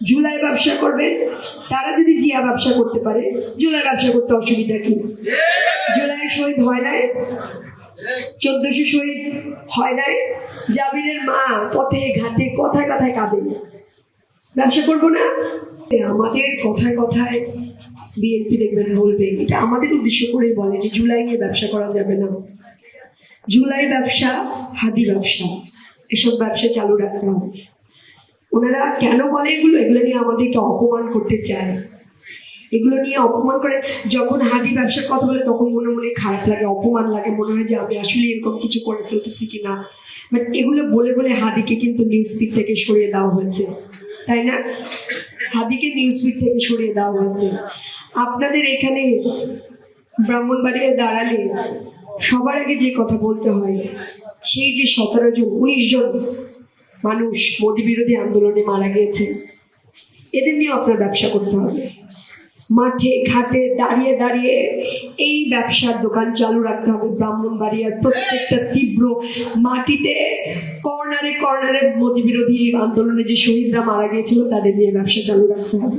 জুলাই ব্যবসা করবে, তারা যদি জিয়া ব্যবসা করতে পারে, জুলাই ব্যবসা করতে অসুবিধা কি? জুলাই শহীদ হয় নাই, 1400 শহীদ হয় নাই, জাবিরের মা পথে ঘাটে কথায় কথায় কাঁদে, ব্যবসা করবো না? আমাদের কথায় কথায় বিএনপি দেখবেন বলবে, এটা আমাদের উদ্দেশ্য করেই বলে যে জুলাই নিয়ে ব্যবসা করা যাবে না। জুলাই ব্যবসা, হাদি ব্যবসা, এসব ব্যবসা চালু রাখতে হবে। ওনারা কেন বলে এগুলো? এগুলো নিয়ে আমাদেরকে অপমান করতে চায়। এগুলো নিয়ে অপমান করে যখন হাদি ব্যবসার কথা বলে তখন মনে মনে খারাপ লাগে, অপমান লাগে, মনে হয় যে আমি আসলে এরকম কিছু করে ফেলতেছি কিনা। বাট এগুলো বলে বলে হাদিকে কিন্তু নিউজ ফিড থেকে সরিয়ে দেওয়া হয়েছে, তাই না? হাদিকে নিউজ ফিড থেকে সরিয়ে দেওয়া হয়েছে। আপনাদের এখানে ব্রাহ্মণবাড়িয়ায় দাঁড়ালে সবার আগে যে কথা বলতে হয়, সেই যে 17 জন 19 জন মানুষ মোদী বিরোধী আন্দোলনে মারা গিয়েছে, এদের নিয়ে আপনার ব্যবসা করতে হবে। মাঠে ঘাটে দাঁড়িয়ে দাঁড়িয়ে এই ব্যবসার দোকান চালু রাখতে হবে। ব্রাহ্মণবাড়িয়ার প্রত্যেকটা তীব্র মাটিতে কর্নারে কর্নারে মোদী বিরোধী আন্দোলনে যে শহীদরা মারা গিয়েছিল তাদের নিয়ে ব্যবসা চালু রাখতে হবে।